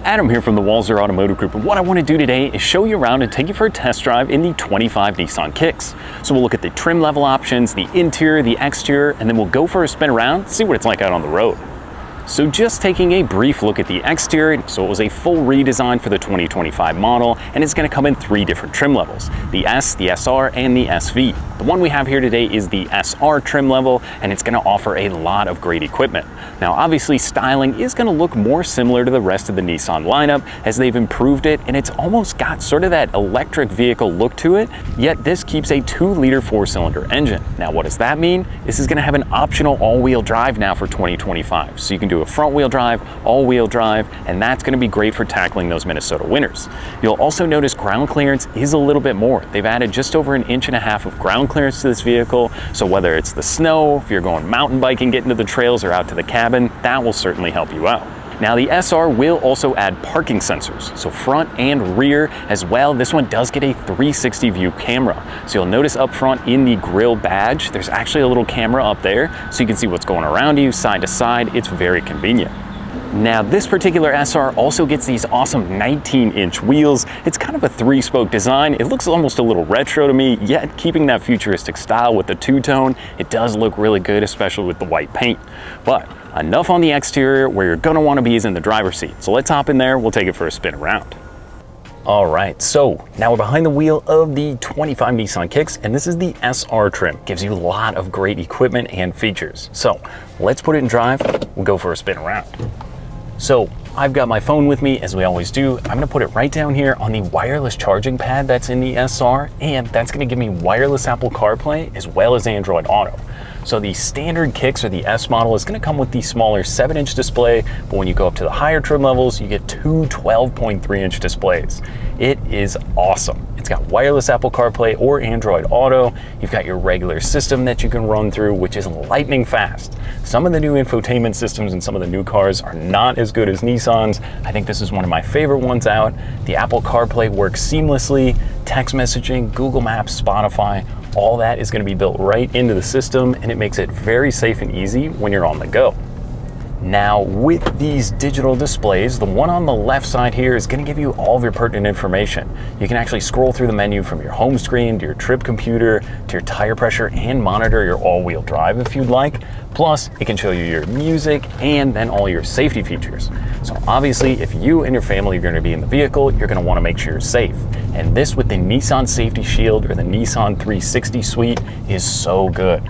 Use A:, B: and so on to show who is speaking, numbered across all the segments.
A: Adam here from the Walser Automotive Group, and what I want to do today is show you around and take you for a test drive in the 25 Nissan Kicks. So we'll look at the trim level options, the interior, the exterior, and then we'll go for a spin around, see what it's like out on the road. So just taking a brief look at the exterior, so it was a full redesign for the 2025 model, and it's going to come in 3 different trim levels, the S, the SR, and the SV. The one we have here today is the SR trim level, and it's going to offer a lot of great equipment. Now obviously styling is going to look more similar to the rest of the Nissan lineup as they've improved it, and it's almost got sort of that electric vehicle look to it, yet this keeps a 2-liter 4-cylinder engine. Now what does that mean? This is going to have an optional all-wheel drive now for 2025, so you can do a front-wheel drive, all-wheel drive, and that's going to be great for tackling those Minnesota winters. You'll also notice ground clearance is a little bit more. They've added just over 1.5 inches of ground clearance to this vehicle, so whether it's the snow, if you're going mountain biking, getting to the trails, or out to the cabin, that will certainly help you out. Now the SR will also add parking sensors, so front and rear as well. This one does get a 360 view camera. So you'll notice up front in the grille badge, there's actually a little camera up there so you can see what's going around you, side to side. It's very convenient. Now this particular SR also gets these awesome 19-inch wheels. It's kind of a 3-spoke design. It looks almost a little retro to me, yet keeping that futuristic style with the two-tone. It does look really good, especially with the white paint. But enough on the exterior. Where you're gonna wanna be is in the driver's seat. So let's hop in there, we'll take it for a spin around. All right, so now we're behind the wheel of the 25 Nissan Kicks, and this is the SR trim. Gives you a lot of great equipment and features. So let's put it in drive, we'll go for a spin around. So I've got my phone with me, as we always do. I'm gonna put it right down here on the wireless charging pad that's in the SR, and that's gonna give me wireless Apple CarPlay as well as Android Auto. So the standard Kicks, or the S model, is gonna come with the smaller 7-inch display, but when you go up to the higher trim levels, you get 2 12.3-inch displays. It is awesome. It's got wireless Apple CarPlay or Android Auto. You've got your regular system that you can run through, which is lightning fast. Some of the new infotainment systems in some of the new cars are not as good as Nissan's. I think this is one of my favorite ones out. The Apple CarPlay works seamlessly. Text messaging, Google Maps, Spotify, all that is going to be built right into the system, and it makes it very safe and easy when you're on the go. Now with these digital displays, the one on the left side here is going to give you all of your pertinent information. You can actually scroll through the menu from your home screen to your trip computer to your tire pressure and monitor your all-wheel drive if you'd like. Plus, it can show you your music and then all your safety features. So obviously, if you and your family are going to be in the vehicle, you're going to want to make sure you're safe. And this with the Nissan Safety Shield or the Nissan 360 suite is so good.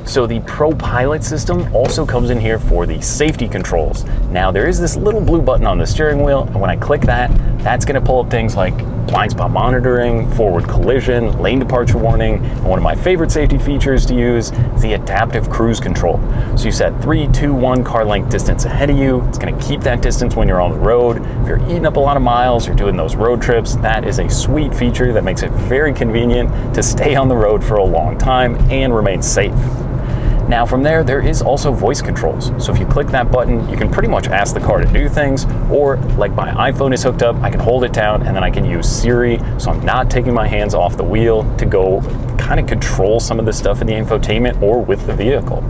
A: So the Pro Pilot system also comes in here for the safety controls. Now there is this little blue button on the steering wheel, and when I click that, that's going to pull up things like blind spot monitoring, forward collision, lane departure warning, and one of my favorite safety features to use is the adaptive cruise control. So you set 3, 2, 1 car length distance ahead of you. It's going to keep that distance when you're on the road. If you're eating up a lot of miles or doing those road trips, that is a sweet feature that makes it very convenient to stay on the road for a long time and remain safe. Now from there is also voice controls. So if you click that button, you can pretty much ask the car to do things, or like my iPhone is hooked up, I can hold it down and then I can use Siri, so I'm not taking my hands off the wheel to go kind of control some of the stuff in the infotainment or with the vehicle.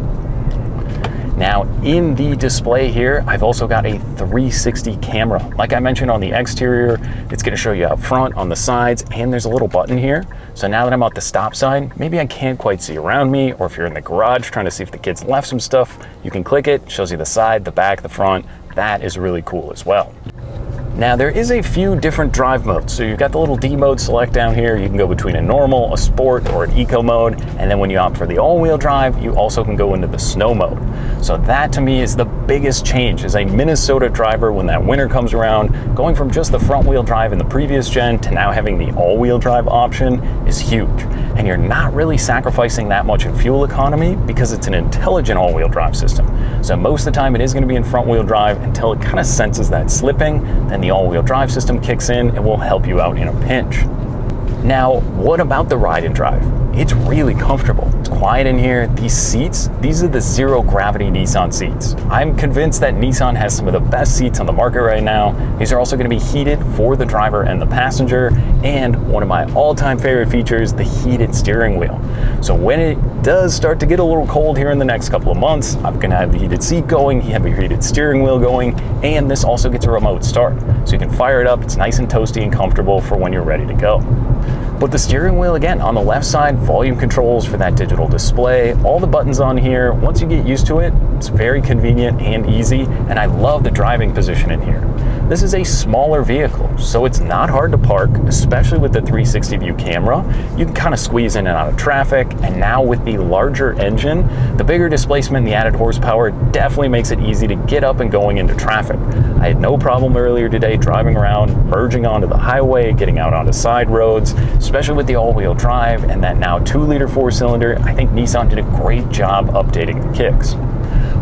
A: Now in the display here, I've also got a 360 camera. Like I mentioned on the exterior, it's gonna show you up front, on the sides, and there's a little button here. So now that I'm at the stop sign, maybe I can't quite see around me, or if you're in the garage trying to see if the kids left some stuff, you can click it, shows you the side, the back, the front. That is really cool as well. Now there is a few different drive modes. So you've got the little D mode select down here. You can go between a normal, a sport, or an eco mode. And then when you opt for the all-wheel drive, you also can go into the snow mode. So that to me is the biggest change. As a Minnesota driver, when that winter comes around, going from just the front wheel drive in the previous gen to now having the all-wheel drive option is huge. And you're not really sacrificing that much in fuel economy because it's an intelligent all-wheel drive system. So most of the time it is going to be in front wheel drive until it kind of senses that slipping. Then the all-wheel drive system kicks in and will help you out in a pinch. Now, what about the ride and drive? it's really comfortable. It's quiet in here. These seats, these are the zero gravity Nissan seats. I'm convinced that Nissan has some of the best seats on the market right now. These are also going to be heated for the driver and the passenger, and one of my all-time favorite features, the heated steering wheel. So when it does start to get a little cold here in the next couple of months, I'm going to have the heated seat going, have a heated steering wheel going, and this also gets a remote start. So you can fire it up. It's nice and toasty and comfortable for when you're ready to go. But the steering wheel, again, on the left side, volume controls for that digital display, all the buttons on here. Once you get used to it, it's very convenient and easy, and I love the driving position in here. This is a smaller vehicle, so it's not hard to park, especially with the 360 view camera. You can kind of squeeze in and out of traffic, and now with the larger engine, the bigger displacement, the added horsepower definitely makes it easy to get up and going into traffic. I had no problem earlier today driving around, merging onto the highway, getting out onto side roads, especially with the all-wheel drive and that now 2-liter 4-cylinder. I think Nissan did a great job updating the Kicks.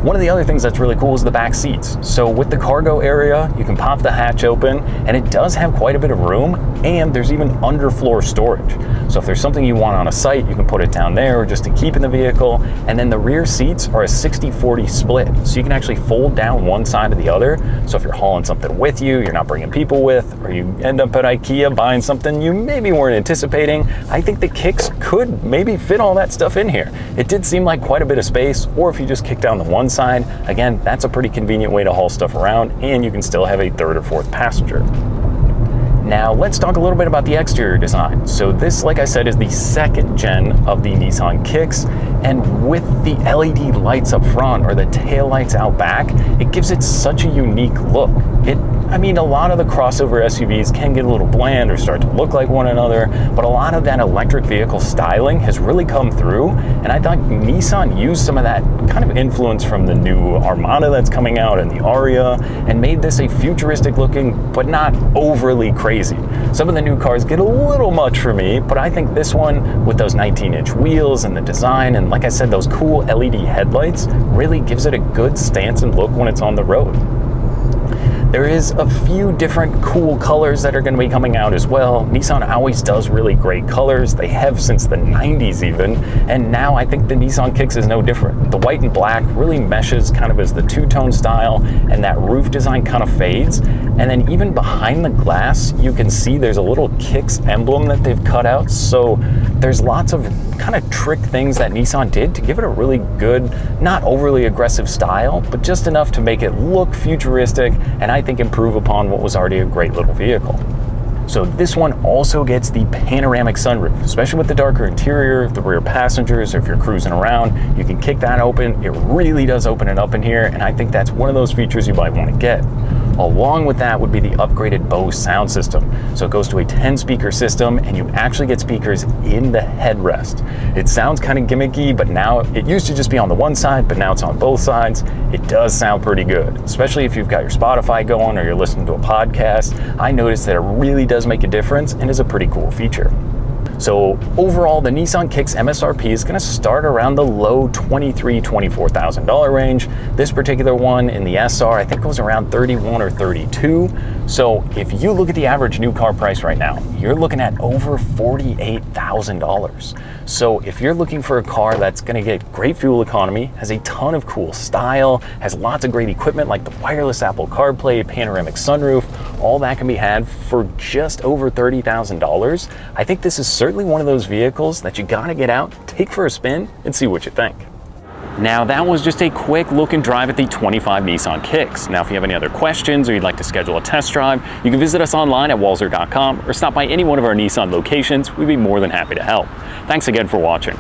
A: One of the other things that's really cool is the back seats. So with the cargo area, you can pop the hatch open, and it does have quite a bit of room, and there's even underfloor storage. So if there's something you want on a site, you can put it down there just to keep in the vehicle. And then the rear seats are a 60-40 split. So you can actually fold down one side or the other. So if you're hauling something with you, you're not bringing people with, or you end up at IKEA buying something you maybe weren't anticipating, I think the Kicks could maybe fit all that stuff in here. It did seem like quite a bit of space, or if you just kick down the one side, again, that's a pretty convenient way to haul stuff around, and you can still have a third or fourth passenger. Now let's talk a little bit about the exterior design. So this, like I said, is the second gen of the Nissan Kicks, and with the LED lights up front or the tail lights out back, it gives it such a unique look. I mean, a lot of the crossover SUVs can get a little bland or start to look like one another, but a lot of that electric vehicle styling has really come through, and I thought Nissan used some of that kind of influence from the new Armada that's coming out and the Aria, and made this a futuristic looking, but not overly crazy. Some of the new cars get a little much for me, but I think this one, with those 19-inch wheels and the design, and like I said, those cool LED headlights, really gives it a good stance and look when it's on the road. There is a few different cool colors that are going to be coming out as well. Nissan always does really great colors. They have since the 90s even, and now I think the Nissan Kicks is no different. The white and black really meshes kind of as the two-tone style, and that roof design kind of fades. And then even behind the glass, you can see there's a little Kicks emblem that they've cut out. So there's lots of kind of trick things that Nissan did to give it a really good, not overly aggressive style, but just enough to make it look futuristic, and I think improve upon what was already a great little vehicle. So this one also gets the panoramic sunroof, especially with the darker interior, the rear passengers, or if you're cruising around, you can kick that open. It really does open it up in here, and I think that's one of those features you might want to get. Along with that would be the upgraded Bose sound system. So it goes to a 10-speaker system, and you actually get speakers in the headrest. It sounds kind of gimmicky, but now it used to just be on the one side, but now it's on both sides. It does sound pretty good, especially if you've got your Spotify going or you're listening to a podcast. I noticed that it really does make a difference and is a pretty cool feature. So overall, the Nissan Kicks MSRP is going to start around the low $24,000 range. This particular one in the SR, I think, goes around 31 or 32. So if you look at the average new car price right now, you're looking at over $48,000. So if you're looking for a car that's going to get great fuel economy, has a ton of cool style, has lots of great equipment like the wireless Apple CarPlay, panoramic sunroof, all that can be had for just over $30,000. I think this is certainly one of those vehicles that you gotta get out, take for a spin, and see what you think. Now that was just a quick look and drive at the 25 Nissan Kicks. Now if you have any other questions or you'd like to schedule a test drive, you can visit us online at walser.com or stop by any one of our Nissan locations. We'd be more than happy to help. Thanks again for watching.